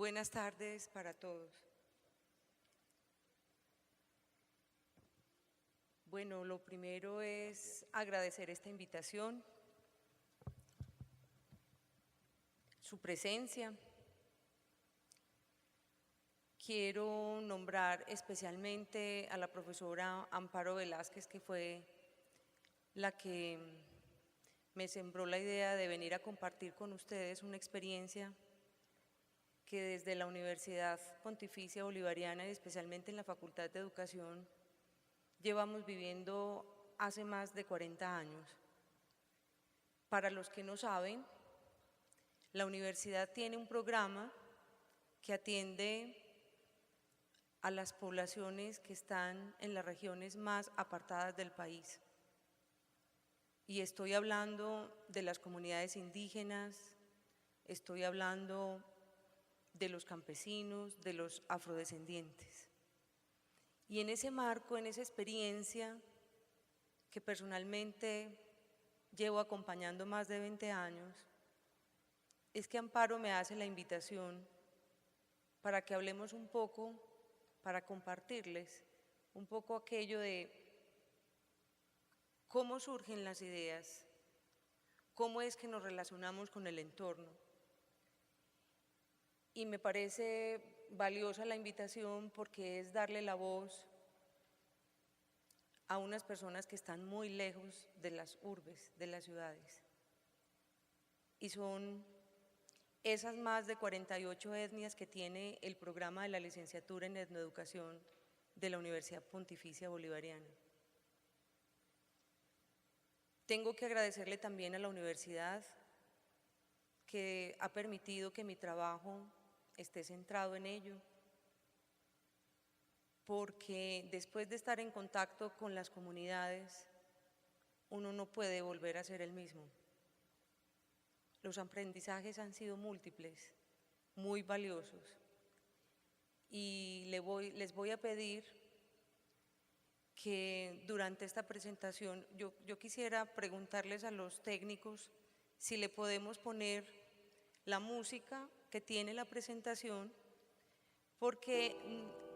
Buenas tardes para todos. Bueno, lo primero es agradecer esta invitación, su presencia. Quiero nombrar especialmente a la profesora Amparo Velázquez, que fue la que me sembró la idea de venir a compartir con ustedes una experiencia que desde la Universidad Pontificia Bolivariana y especialmente en la Facultad de Educación llevamos viviendo hace más de 40 años. Para los que no saben, la universidad tiene un programa que atiende a las poblaciones que están en las regiones más apartadas del país. Y estoy hablando de las comunidades indígenas, estoy hablando de los campesinos, de los afrodescendientes. Y en ese marco, en esa experiencia que personalmente llevo acompañando más de 20 años, es que Amparo me hace la invitación para que hablemos un poco, para compartirles un poco aquello de cómo surgen las ideas, cómo es que nos relacionamos con el entorno. Y me parece valiosa la invitación porque es darle la voz a unas personas que están muy lejos de las urbes, de las ciudades. Y son esas más de 48 etnias que tiene el programa de la licenciatura en etnoeducación de la Universidad Pontificia Bolivariana. Tengo que agradecerle también a la universidad que ha permitido que mi trabajo esté centrado en ello, porque después de estar en contacto con las comunidades, uno no puede volver a ser el mismo. Los aprendizajes han sido múltiples, muy valiosos, y les voy a pedir que durante esta presentación, yo quisiera preguntarles a los técnicos si le podemos poner la música que tiene la presentación, porque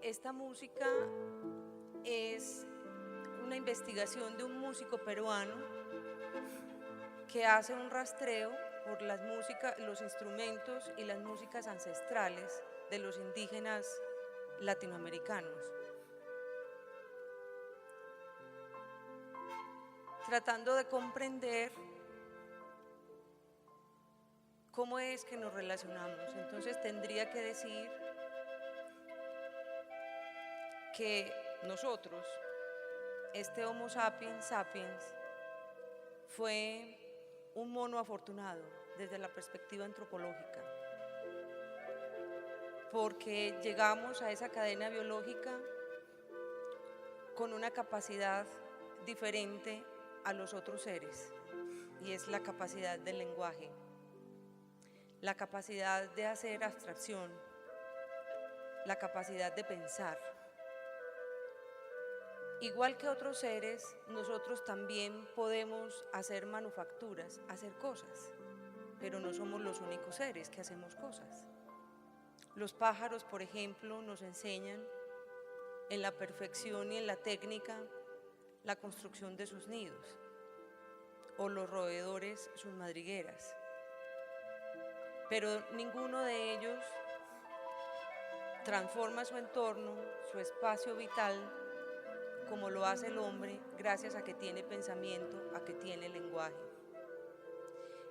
esta música es una investigación de un músico peruano que hace un rastreo por las músicas, los instrumentos y las músicas ancestrales de los indígenas latinoamericanos, tratando de comprender cómo es que nos relacionamos. Entonces tendría que decir que nosotros, este Homo sapiens sapiens, fue un mono afortunado desde la perspectiva antropológica, porque llegamos a esa cadena biológica con una capacidad diferente a los otros seres, y es la capacidad del lenguaje, la capacidad de hacer abstracción, la capacidad de pensar. Igual que otros seres, nosotros también podemos hacer manufacturas, hacer cosas, pero no somos los únicos seres que hacemos cosas. Los pájaros, por ejemplo, nos enseñan en la perfección y en la técnica la construcción de sus nidos, o los roedores sus madrigueras, pero ninguno de ellos transforma su entorno, su espacio vital, como lo hace el hombre, gracias a que tiene pensamiento, a que tiene lenguaje.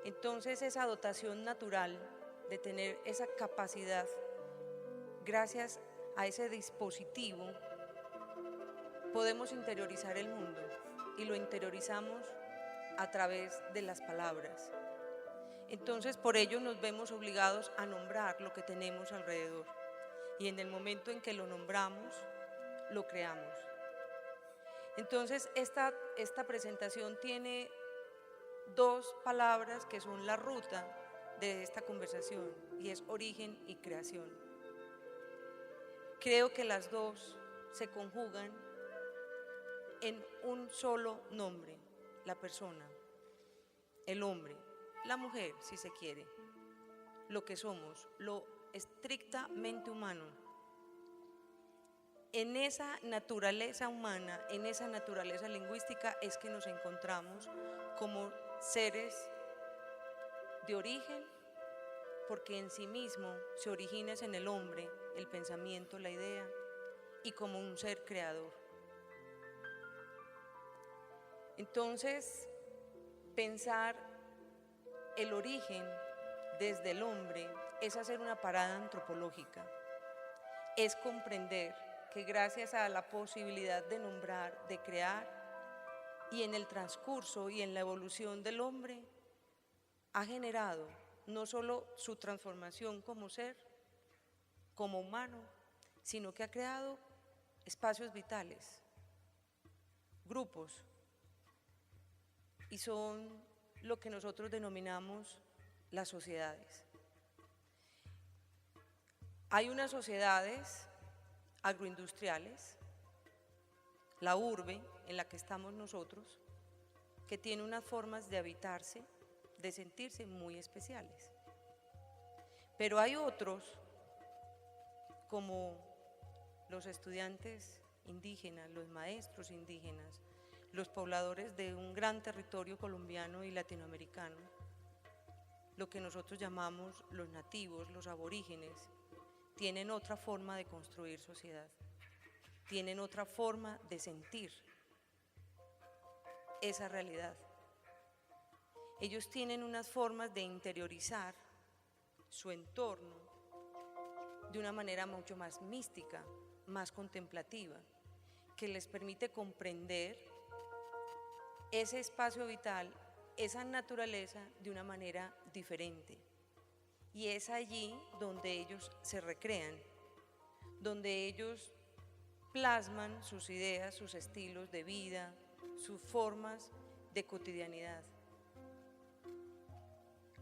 Entonces, esa dotación natural de tener esa capacidad, gracias a ese dispositivo, podemos interiorizar el mundo, y lo interiorizamos a través de las palabras. Entonces, por ello nos vemos obligados a nombrar lo que tenemos alrededor, y en el momento en que lo nombramos, lo creamos. Entonces, esta presentación tiene dos palabras que son la ruta de esta conversación, y es origen y creación. Creo que las dos se conjugan en un solo nombre: la persona, el hombre, la mujer, si se quiere, lo que somos, lo estrictamente humano. En esa naturaleza humana, en esa naturaleza lingüística es que nos encontramos como seres de origen, porque en sí mismo se origina en el hombre el pensamiento, la idea, y como un ser creador. Entonces, pensar el origen desde el hombre es hacer una parada antropológica, es comprender que gracias a la posibilidad de nombrar, de crear, y en el transcurso y en la evolución del hombre, ha generado no solo su transformación como ser, como humano, sino que ha creado espacios vitales, grupos, y son lo que nosotros denominamos las sociedades. Hay unas sociedades agroindustriales, la urbe en la que estamos nosotros, que tiene unas formas de habitarse, de sentirse muy especiales. Pero hay otros, como los estudiantes indígenas, los maestros indígenas, los pobladores de un gran territorio colombiano y latinoamericano, lo que nosotros llamamos los nativos, los aborígenes, tienen otra forma de construir sociedad, tienen otra forma de sentir esa realidad. Ellos tienen unas formas de interiorizar su entorno de una manera mucho más mística, más contemplativa, que les permite comprender ese espacio vital, esa naturaleza de una manera diferente. Y es allí donde ellos se recrean, donde ellos plasman sus ideas, sus estilos de vida, sus formas de cotidianidad.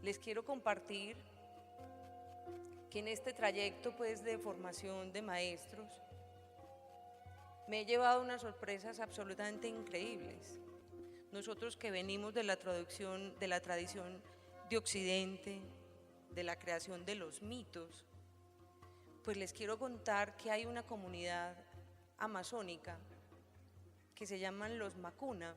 Les quiero compartir que en este trayecto pues, de formación de maestros me he llevado unas sorpresas absolutamente increíbles. Nosotros que venimos de la tradición de Occidente, de la creación de los mitos, pues les quiero contar que hay una comunidad amazónica que se llaman los Macuna,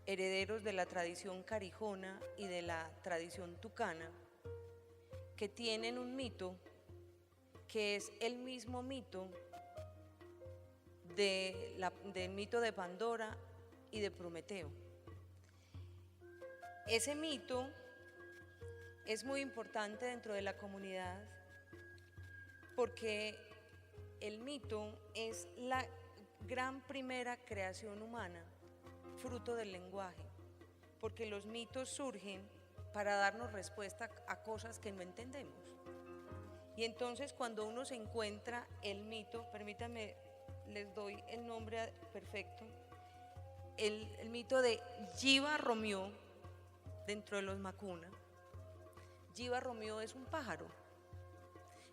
herederos de la tradición carijona y de la tradición tucana, que tienen un mito que es el mismo mito del mito de Pandora y de Prometeo. Ese mito es muy importante dentro de la comunidad porque el mito es la gran primera creación humana, fruto del lenguaje, porque los mitos surgen para darnos respuesta a cosas que no entendemos. Y entonces cuando uno se encuentra el mito, permítanme, les doy el nombre perfecto, el mito de Yiva Romió dentro de los Macuna. Yiva Romió es un pájaro.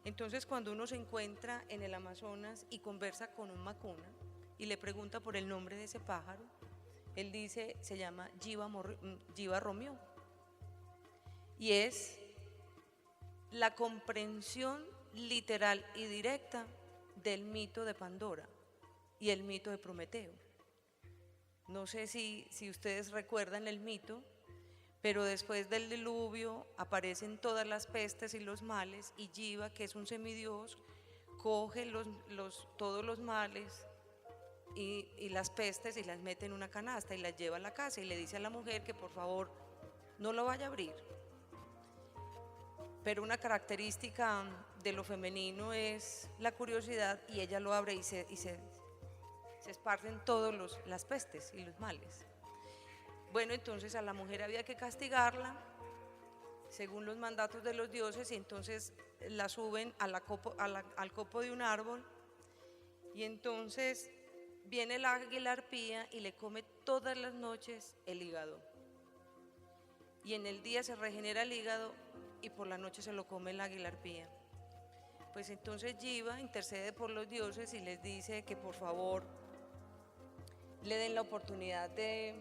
Entonces cuando uno se encuentra en el Amazonas y conversa con un Macuna y le pregunta por el nombre de ese pájaro, él dice, se llama Yiva Romió. Y es la comprensión literal y directa del mito de Pandora y el mito de Prometeo. No sé si ustedes recuerdan el mito, pero después del diluvio aparecen todas las pestes y los males y Yiva, que es un semidios, coge todos los males y las pestes y las mete en una canasta y las lleva a la casa y le dice a la mujer que por favor no lo vaya a abrir. Pero una característica de lo femenino es la curiosidad y ella lo abre y se esparcen todas las pestes y los males. Bueno, entonces a la mujer había que castigarla según los mandatos de los dioses y entonces la suben al copo de un árbol y entonces viene el águila arpía y le come todas las noches el hígado. Y en el día se regenera el hígado y por la noche se lo come el águila arpía. Pues entonces Yiva intercede por los dioses y les dice que por favor le den la oportunidad de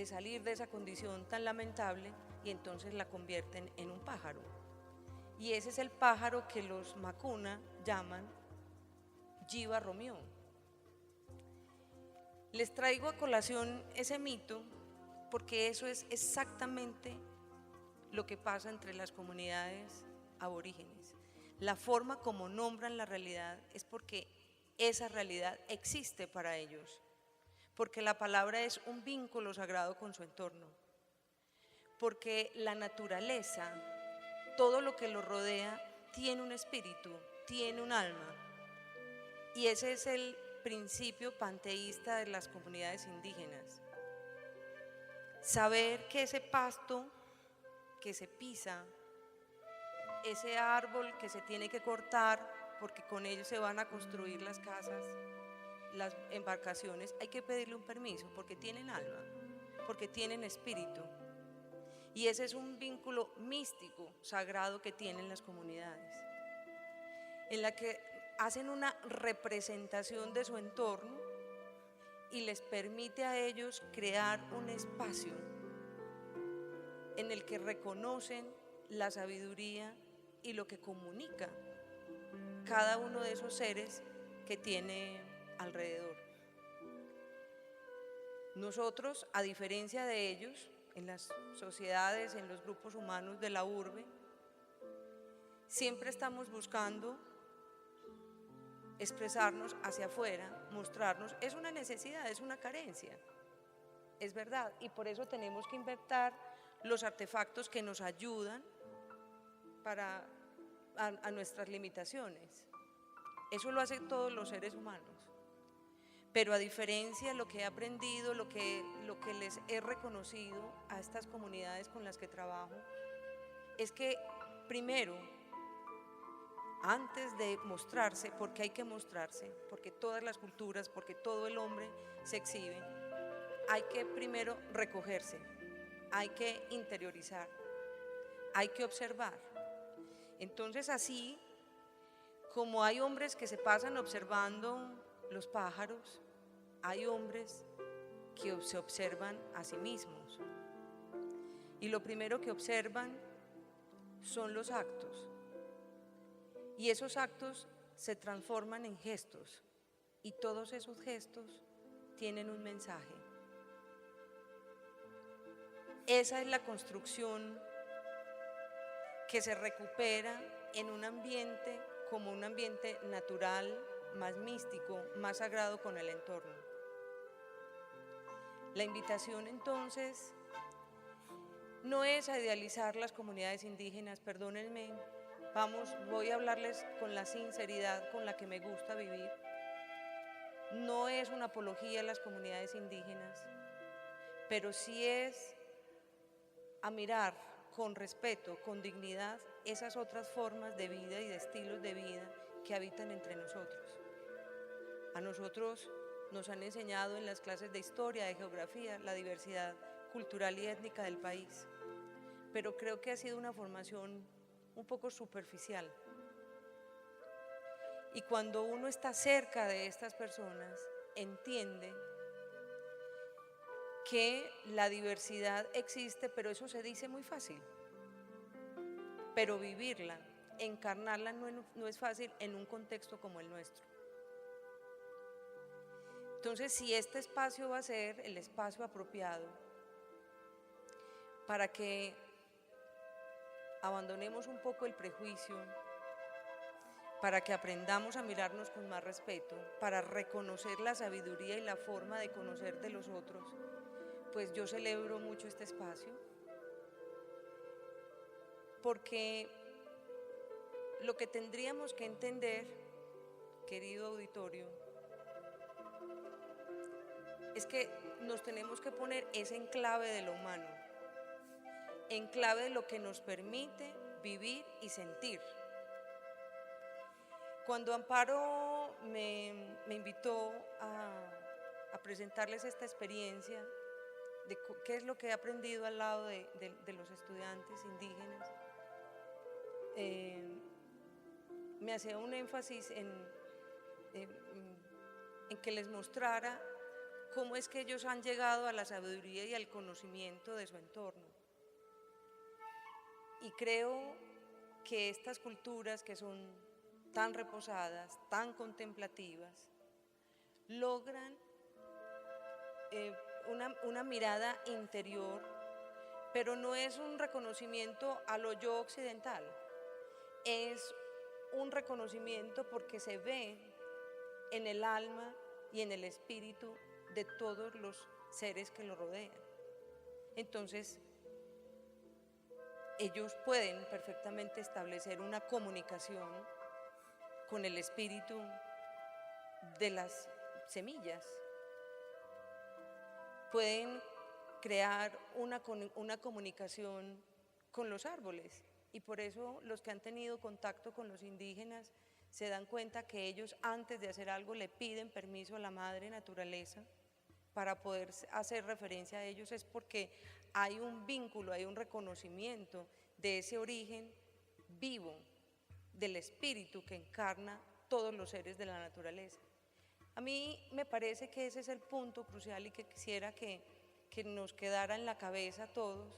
salir de esa condición tan lamentable y entonces la convierten en un pájaro. Y ese es el pájaro que los Macuna llaman Jiva Romeo. Les traigo a colación ese mito porque eso es exactamente lo que pasa entre las comunidades aborígenes. La forma como nombran la realidad es porque esa realidad existe para ellos, porque la palabra es un vínculo sagrado con su entorno, porque la naturaleza, todo lo que lo rodea, tiene un espíritu, tiene un alma, y ese es el principio panteísta de las comunidades indígenas. Saber que ese pasto que se pisa, ese árbol que se tiene que cortar porque con ellos se van a construir las casas, las embarcaciones, hay que pedirle un permiso porque tienen alma, porque tienen espíritu. Y ese es un vínculo místico, sagrado que tienen las comunidades, en la que hacen una representación de su entorno y les permite a ellos crear un espacio en el que reconocen la sabiduría y lo que comunica cada uno de esos seres que tiene alrededor. Nosotros, a diferencia de ellos, en las sociedades, en los grupos humanos de la urbe, siempre estamos buscando expresarnos hacia afuera, mostrarnos. Es una necesidad, es una carencia, es verdad, y por eso tenemos que inventar los artefactos que nos ayudan a nuestras limitaciones. Eso lo hacen todos los seres humanos. Pero a diferencia de lo que he aprendido, lo que les he reconocido a estas comunidades con las que trabajo, es que primero, antes de mostrarse, porque hay que mostrarse, porque todas las culturas, porque todo el hombre se exhibe, hay que primero recogerse, hay que interiorizar, hay que observar. Entonces, así como hay hombres que se pasan observando los pájaros, hay hombres que se observan a sí mismos. Y lo primero que observan son los actos. Y esos actos se transforman en gestos. Y todos esos gestos tienen un mensaje. Esa es la construcción que se recupera en un ambiente como un ambiente natural, más místico, más sagrado con el entorno. La invitación entonces no es a idealizar las comunidades indígenas, perdónenme, voy a hablarles con la sinceridad con la que me gusta vivir. No es una apología a las comunidades indígenas, pero sí es a mirar con respeto, con dignidad, esas otras formas de vida y de estilos de vida que habitan entre nosotros. A nosotros nos han enseñado en las clases de historia, de geografía, la diversidad cultural y étnica del país, pero creo que ha sido una formación un poco superficial. Y cuando uno está cerca de estas personas, entiende que la diversidad existe, pero eso se dice muy fácil. Pero vivirla, encarnarla no es fácil en un contexto como el nuestro. Entonces, si este espacio va a ser el espacio apropiado para que abandonemos un poco el prejuicio, para que aprendamos a mirarnos con más respeto, para reconocer la sabiduría y la forma de conocer de los otros, pues yo celebro mucho este espacio, porque lo que tendríamos que entender, querido auditorio, es que nos tenemos que poner ese enclave de lo humano, enclave de lo que nos permite vivir y sentir. Cuando Amparo me invitó a presentarles esta experiencia de qué es lo que he aprendido al lado de los estudiantes indígenas, me hacía un énfasis en que les mostrara cómo es que ellos han llegado a la sabiduría y al conocimiento de su entorno. Y creo que estas culturas que son tan reposadas, tan contemplativas, logran una mirada interior, pero no es un reconocimiento a lo yo occidental, es un reconocimiento porque se ve en el alma y en el espíritu de todos los seres que lo rodean. Entonces, ellos pueden perfectamente establecer una comunicación con el espíritu de las semillas. Pueden crear una comunicación con los árboles, y por eso los que han tenido contacto con los indígenas se dan cuenta que ellos, antes de hacer algo, le piden permiso a la madre naturaleza para poder hacer referencia a ellos. Es porque hay un vínculo, hay un reconocimiento de ese origen vivo del espíritu que encarna todos los seres de la naturaleza. A mí me parece que ese es el punto crucial y que quisiera que nos quedara en la cabeza a todos,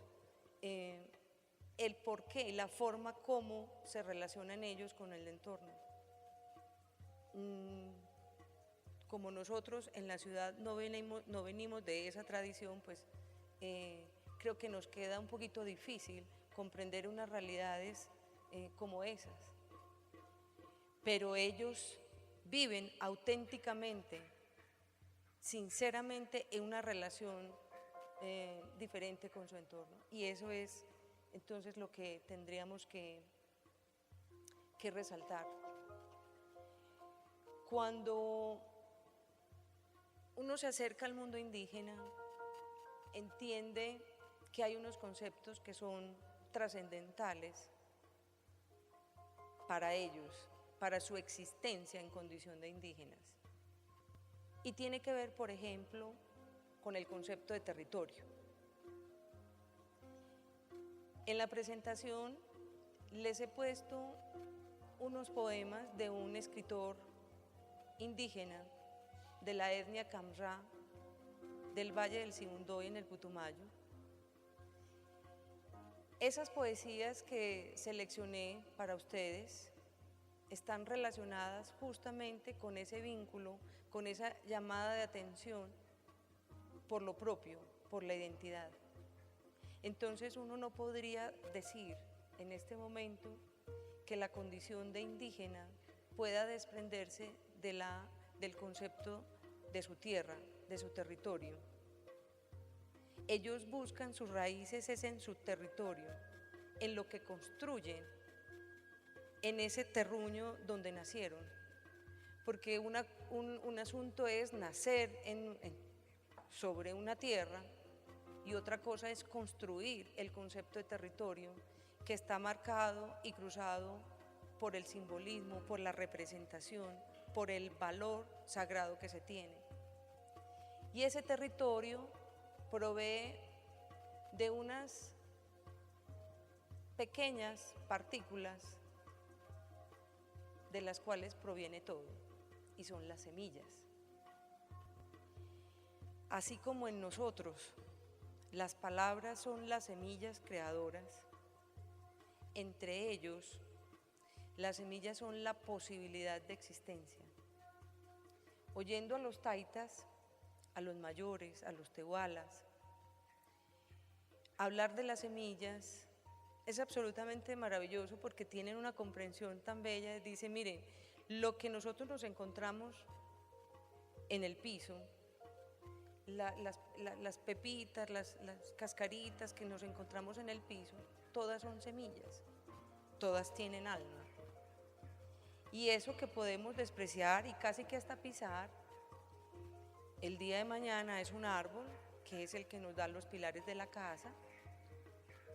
el por qué y la forma como se relacionan ellos con el entorno. Como nosotros en la ciudad no venimos de esa tradición, pues creo que nos queda un poquito difícil comprender unas realidades como esas. Pero ellos viven auténticamente, sinceramente, en una relación diferente con su entorno. Y eso es entonces lo que tendríamos que resaltar. Cuando uno se acerca al mundo indígena, entiende que hay unos conceptos que son trascendentales para ellos, para su existencia en condición de indígenas. Y tiene que ver, por ejemplo, con el concepto de territorio. En la presentación les he puesto unos poemas de un escritor indígena de la etnia Camrá del Valle del Sibundoy en el Putumayo. Esas poesías que seleccioné para ustedes están relacionadas justamente con ese vínculo, con esa llamada de atención por lo propio, por la identidad. Entonces uno no podría decir en este momento que la condición de indígena pueda desprenderse del concepto de su tierra, de su territorio. Ellos buscan sus raíces es en su territorio, en lo que construyen, en ese terruño donde nacieron. Porque un asunto es nacer sobre una tierra, y otra cosa es construir el concepto de territorio, que está marcado y cruzado por el simbolismo, por la representación, por el valor sagrado que se tiene. Y ese territorio provee de unas pequeñas partículas de las cuales proviene todo, y son las semillas. Así como en nosotros las palabras son las semillas creadoras, entre ellos las semillas son la posibilidad de existencia. Oyendo a los taitas, a los mayores, a los tehualas, hablar de las semillas es absolutamente maravilloso, porque tienen una comprensión tan bella. Dice, miren, lo que nosotros nos encontramos en el piso, las pepitas, las cascaritas que nos encontramos en el piso, todas son semillas, todas tienen alma. Y eso que podemos despreciar y casi que hasta pisar, el día de mañana es un árbol que es el que nos da los pilares de la casa,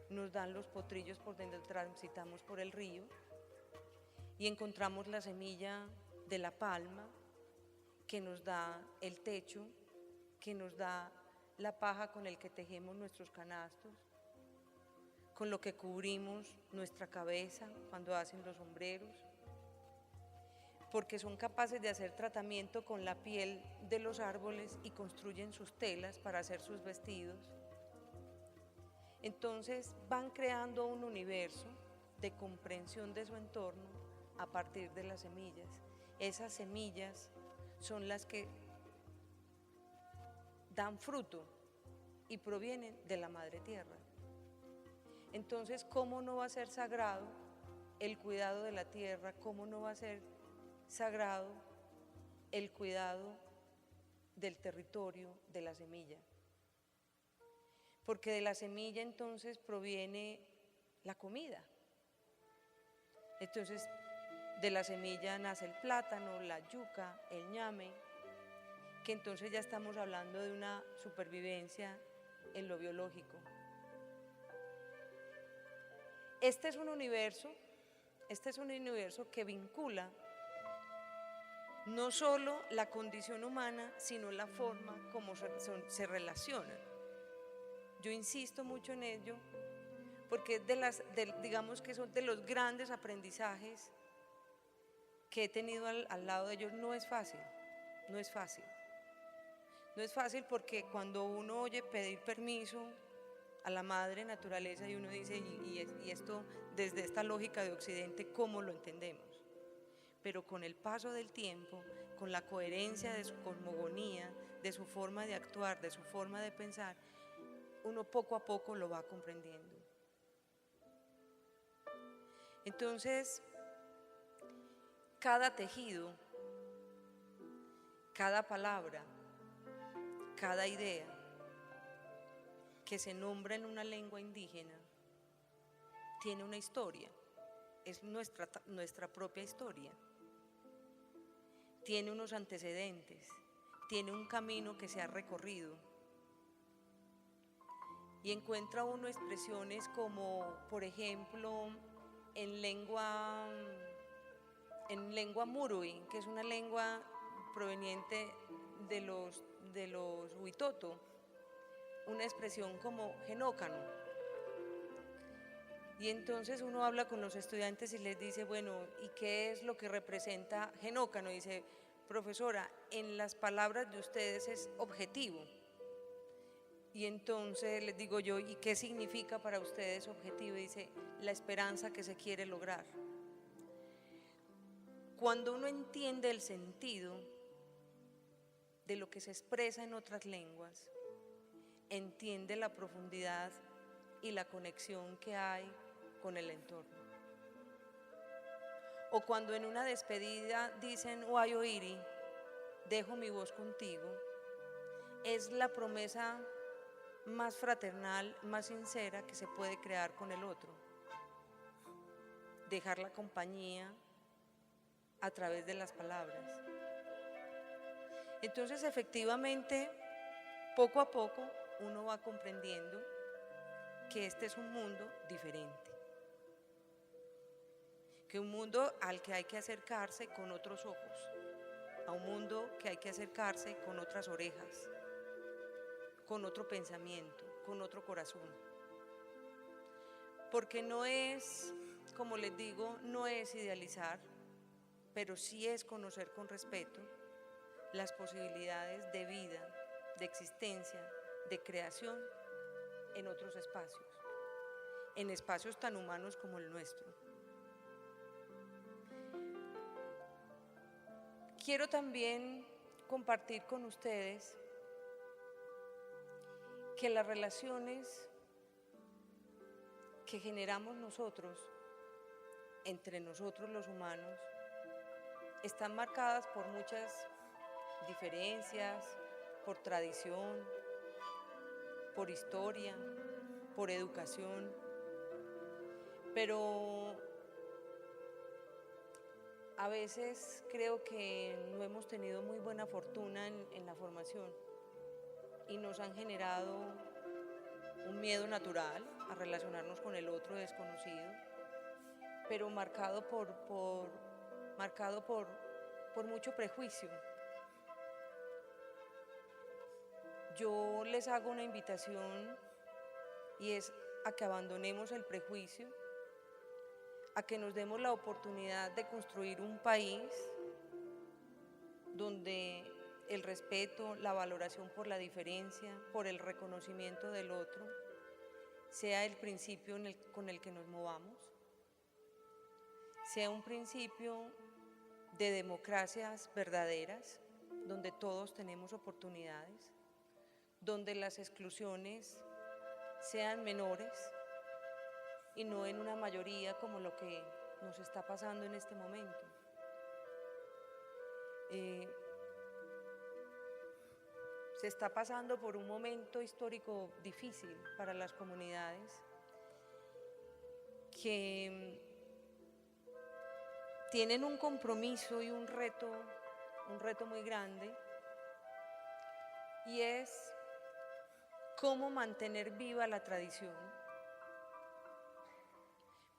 nos dan los potrillos por donde transitamos por el río, y encontramos la semilla de la palma que nos da el techo, que nos da la paja con el que tejemos nuestros canastos, con lo que cubrimos nuestra cabeza cuando hacen los sombreros, porque son capaces de hacer tratamiento con la piel de los árboles y construyen sus telas para hacer sus vestidos. Entonces van creando un universo de comprensión de su entorno a partir de las semillas. Esas semillas son las que dan fruto y provienen de la madre tierra. Entonces, ¿cómo no va a ser sagrado el cuidado de la tierra? ¿Cómo no va a ser sagrado el cuidado del territorio, de la semilla? Porque de la semilla entonces proviene la comida. Entonces, de la semilla nace el plátano, la yuca, el ñame, que entonces ya estamos hablando de una supervivencia en lo biológico. Este es un universo que vincula no solo la condición humana, sino la forma como se relacionan. Yo insisto mucho en ello, porque digamos que son de los grandes aprendizajes que he tenido al lado de ellos. No es fácil. No es fácil porque cuando uno oye pedir permiso a la madre naturaleza y uno dice, y esto desde esta lógica de Occidente, ¿cómo lo entendemos? Pero con el paso del tiempo, con la coherencia de su cosmogonía, de su forma de actuar, de su forma de pensar, uno poco a poco lo va comprendiendo. Entonces, cada tejido, cada palabra, cada idea que se nombra en una lengua indígena tiene una historia, es nuestra propia historia. Tiene unos antecedentes, tiene un camino que se ha recorrido. Y encuentra uno expresiones como, por ejemplo, en lengua murui, que es una lengua proveniente de los huitoto, una expresión como genócano. Y entonces uno habla con los estudiantes y les dice, bueno, ¿y qué es lo que representa genócano? Y dice, profesora, en las palabras de ustedes es objetivo. Y entonces les digo yo, ¿y qué significa para ustedes objetivo? Y dice, la esperanza que se quiere lograr. Cuando uno entiende el sentido de lo que se expresa en otras lenguas, entiende la profundidad y la conexión que hay con el entorno. O cuando en una despedida dicen Wayoiri, dejo mi voz contigo, es la promesa más fraternal, más sincera que se puede crear con el otro. Dejar la compañía a través de las palabras. Entonces, efectivamente, poco a poco uno va comprendiendo que este es un mundo diferente, que un mundo al que hay que acercarse con otros ojos, a un mundo que hay que acercarse con otras orejas, con otro pensamiento, con otro corazón. Porque no es, como les digo, no es idealizar, pero sí es conocer con respeto las posibilidades de vida, de existencia, de creación en otros espacios, en espacios tan humanos como el nuestro. Quiero también compartir con ustedes que las relaciones que generamos nosotros, entre nosotros los humanos, están marcadas por muchas diferencias, por tradición, por historia, por educación, pero a veces creo que no hemos tenido muy buena fortuna en la formación y nos han generado un miedo natural a relacionarnos con el otro desconocido, pero marcado por mucho prejuicio. Yo les hago una invitación y es a que abandonemos el prejuicio, a que nos demos la oportunidad de construir un país donde el respeto, la valoración por la diferencia, por el reconocimiento del otro, sea el principio con el que nos movamos, sea un principio de democracias verdaderas, donde todos tenemos oportunidades, donde las exclusiones sean menores y no en una mayoría como lo que nos está pasando en este momento. Se está pasando por un momento histórico difícil para las comunidades que tienen un compromiso y un reto muy grande, y es cómo mantener viva la tradición,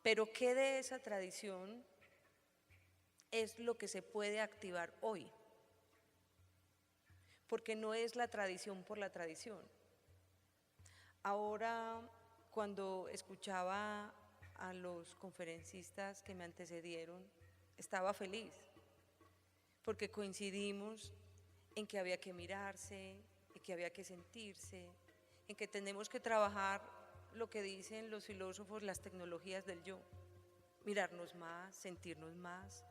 pero qué de esa tradición es lo que se puede activar hoy, porque no es la tradición por la tradición. Ahora, cuando escuchaba a los conferencistas que me antecedieron, estaba feliz, porque coincidimos en que había que mirarse, en que había que sentirse, en que tenemos que trabajar lo que dicen los filósofos, las tecnologías del yo, mirarnos más, sentirnos más,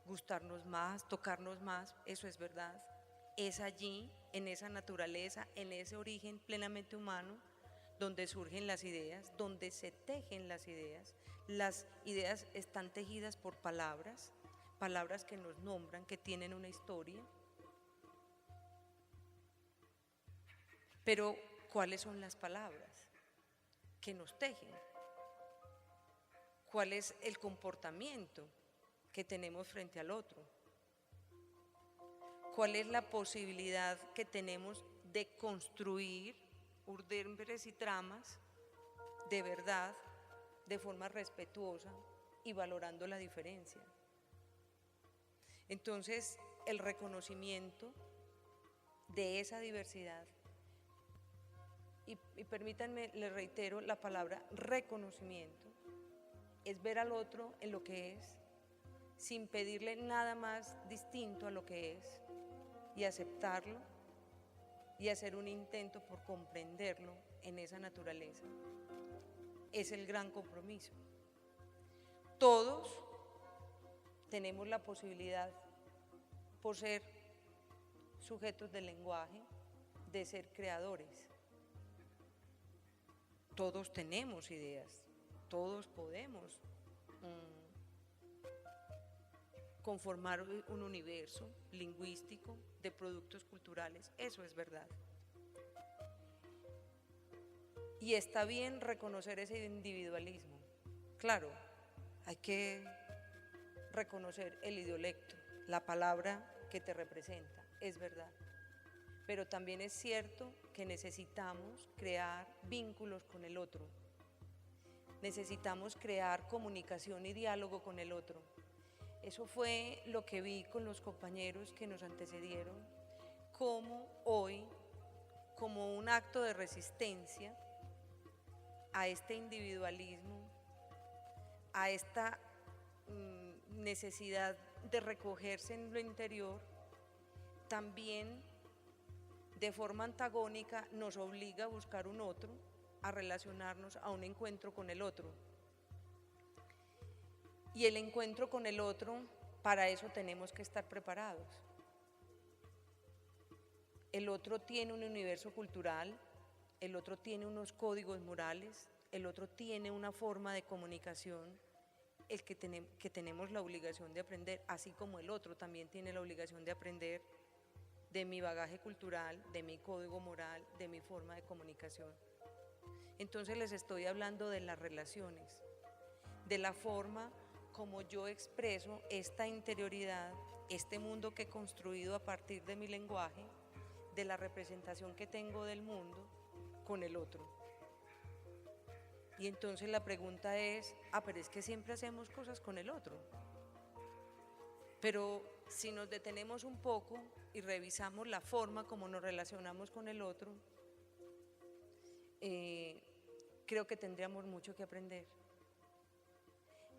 gustarnos más, tocarnos más, eso es verdad. Es allí, en esa naturaleza, en ese origen plenamente humano, donde surgen las ideas, donde se tejen las ideas. Las ideas están tejidas por palabras, palabras que nos nombran, que tienen una historia. Pero, ¿cuáles son las palabras que nos tejen? ¿Cuál es el comportamiento que tenemos frente al otro? ¿Cuál es la posibilidad que tenemos de construir urdémbres y tramas de verdad, de forma respetuosa y valorando la diferencia? Entonces, el reconocimiento de esa diversidad, y permítanme, les reitero la palabra reconocimiento, es ver al otro en lo que es, sin pedirle nada más distinto a lo que es, y aceptarlo y hacer un intento por comprenderlo en esa naturaleza. Es el gran compromiso. Todos tenemos la posibilidad, por ser sujetos del lenguaje, de ser creadores. Todos tenemos ideas, todos podemos conformar un universo lingüístico de productos culturales, eso es verdad. Y está bien reconocer ese individualismo. Claro, hay que reconocer el idiolecto, la palabra que te representa, es verdad. Pero también es cierto que necesitamos crear vínculos con el otro. Necesitamos crear comunicación y diálogo con el otro. Eso fue lo que vi con los compañeros que nos antecedieron, como hoy, como un acto de resistencia a este individualismo, a esta necesidad de recogerse en lo interior, también de forma antagónica nos obliga a buscar un otro, a relacionarnos, a un encuentro con el otro. Y el encuentro con el otro, para eso tenemos que estar preparados. El otro tiene un universo cultural, el otro tiene unos códigos morales, el otro tiene una forma de comunicación, el que tenemos la obligación de aprender, así como el otro también tiene la obligación de aprender de mi bagaje cultural, de mi código moral, de mi forma de comunicación. Entonces les estoy hablando de las relaciones, de la forma como yo expreso esta interioridad, este mundo que he construido a partir de mi lenguaje, de la representación que tengo del mundo con el otro. Y entonces la pregunta es, pero es que siempre hacemos cosas con el otro. Pero si nos detenemos un poco y revisamos la forma como nos relacionamos con el otro, creo que tendríamos mucho que aprender.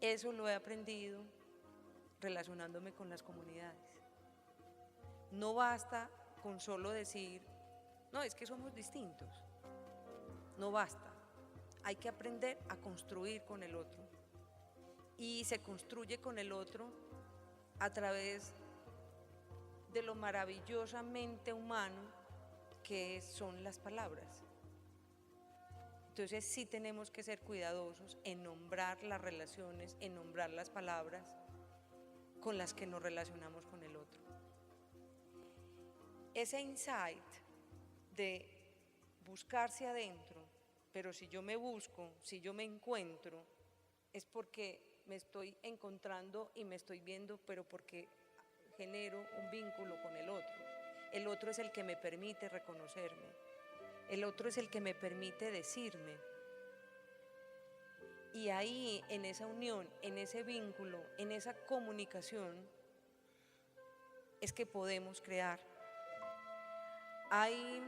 Eso lo he aprendido relacionándome con las comunidades. No basta con solo decir, no, es que somos distintos. No basta. hay que aprender a construir con el otro. Y se construye con el otro a través de lo maravillosamente humano que son las palabras. Entonces sí tenemos que ser cuidadosos en nombrar las relaciones, en nombrar las palabras con las que nos relacionamos con el otro. Ese insight de buscarse adentro, pero si yo me busco, si yo me encuentro, es porque me estoy encontrando y me estoy viendo, pero porque genero un vínculo con el otro. El otro es el que me permite reconocerme, el otro es el que me permite decirme. Y ahí, en esa unión, en ese vínculo, en esa comunicación, es que podemos crear. Hay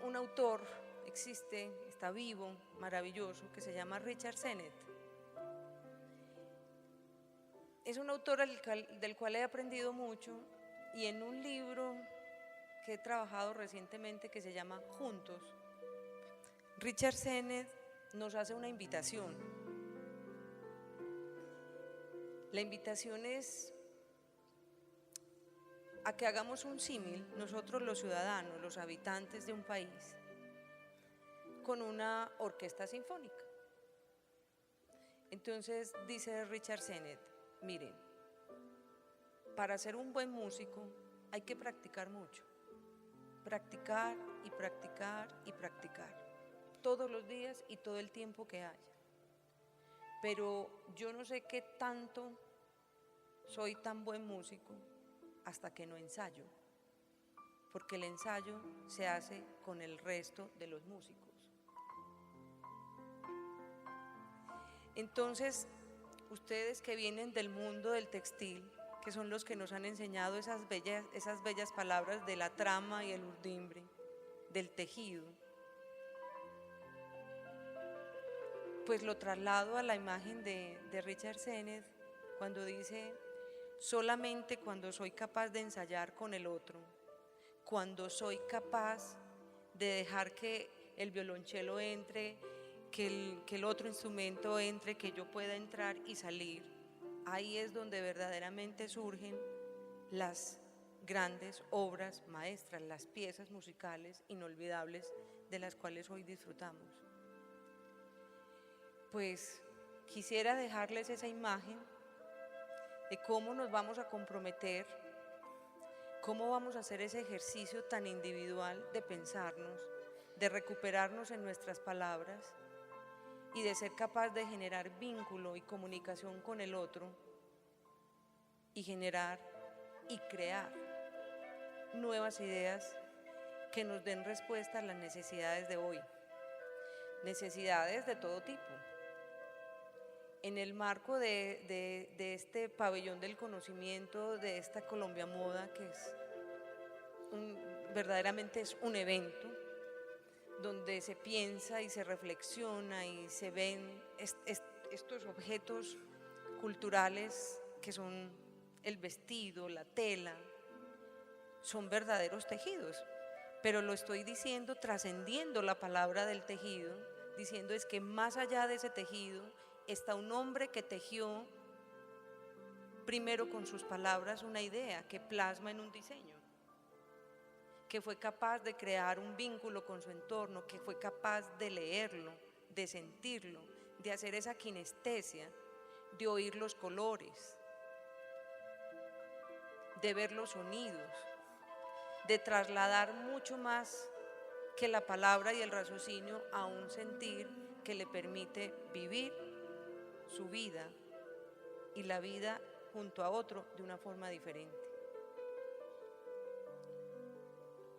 un autor, existe, está vivo, maravilloso, que se llama Richard Sennett. Es un autor del cual he aprendido mucho, y en un libro que he trabajado recientemente que se llama Juntos, Richard Sennett nos hace una invitación. La invitación es a que hagamos un símil, nosotros los ciudadanos, los habitantes de un país, con una orquesta sinfónica. Entonces dice Richard Sennett, miren, para ser un buen músico hay que practicar mucho, practicar y practicar y practicar, todos los días y todo el tiempo que haya. Pero yo no sé qué tanto soy tan buen músico hasta que no ensayo, porque el ensayo se hace con el resto de los músicos. Entonces, ustedes que vienen del mundo del textil, que son los que nos han enseñado esas bellas palabras de la trama y el urdimbre, del tejido, pues lo traslado a la imagen de Richard Sennett cuando dice: solamente cuando soy capaz de ensayar con el otro, cuando soy capaz de dejar que el violonchelo entre, que el otro instrumento entre, que yo pueda entrar y salir, ahí es donde verdaderamente surgen las grandes obras maestras, las piezas musicales inolvidables de las cuales hoy disfrutamos. Pues quisiera dejarles esa imagen de cómo nos vamos a comprometer, cómo vamos a hacer ese ejercicio tan individual de pensarnos, de recuperarnos en nuestras palabras y de ser capaz de generar vínculo y comunicación con el otro y generar y crear nuevas ideas que nos den respuesta a las necesidades de hoy, necesidades de todo tipo. En el marco de este pabellón del conocimiento, de esta Colombia Moda, que es verdaderamente es un evento donde se piensa y se reflexiona y se ven estos objetos culturales que son el vestido, la tela, son verdaderos tejidos, pero lo estoy diciendo trascendiendo la palabra del tejido, diciendo es que más allá de ese tejido está un hombre que tejió primero con sus palabras una idea que plasma en un diseño, que fue capaz de crear un vínculo con su entorno, que fue capaz de leerlo, de sentirlo, de hacer esa kinestesia, de oír los colores, de ver los sonidos, de trasladar mucho más que la palabra y el raciocinio a un sentir que le permite vivir su vida y la vida junto a otro de una forma diferente.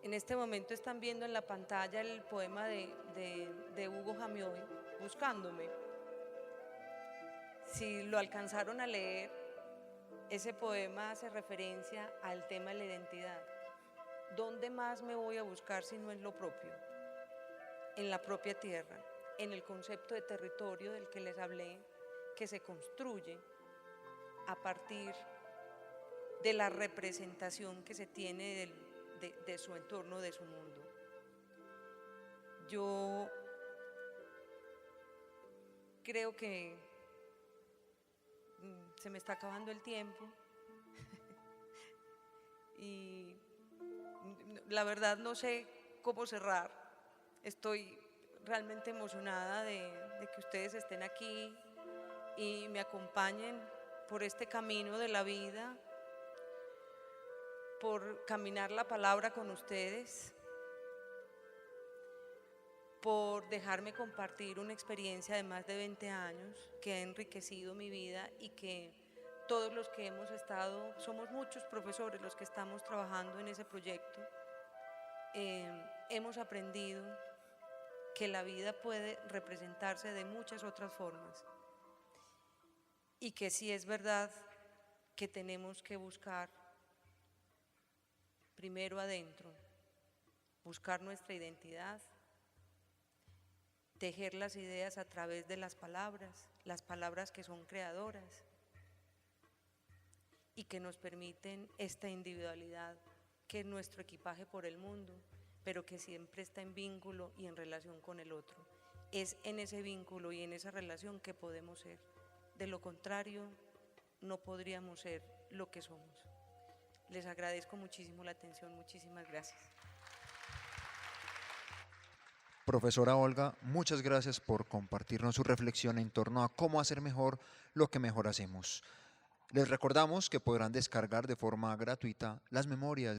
En este momento están viendo en la pantalla el poema de Hugo Jamioy, Buscándome. Si lo alcanzaron a leer, ese poema hace referencia al tema de la identidad. ¿Dónde más me voy a buscar si no en lo propio? En la propia tierra, en el concepto de territorio del que les hablé, que se construye a partir de la representación que se tiene de su entorno, de su mundo. Yo creo que se me está acabando el tiempo y la verdad no sé cómo cerrar. Estoy realmente emocionada de que ustedes estén aquí y me acompañen por este camino de la vida, por caminar la palabra con ustedes, por dejarme compartir una experiencia de más de 20 años que ha enriquecido mi vida y que todos los que hemos estado, somos muchos profesores los que estamos trabajando en ese proyecto, hemos aprendido que la vida puede representarse de muchas otras formas y que sí es verdad que tenemos que buscar primero adentro, buscar nuestra identidad, tejer las ideas a través de las palabras que son creadoras y que nos permiten esta individualidad que es nuestro equipaje por el mundo, pero que siempre está en vínculo y en relación con el otro. Es en ese vínculo y en esa relación que podemos ser. De lo contrario, no podríamos ser lo que somos. Les agradezco muchísimo la atención, muchísimas gracias. Profesora Olga, muchas gracias por compartirnos su reflexión en torno a cómo hacer mejor lo que mejor hacemos. Les recordamos que podrán descargar de forma gratuita las memorias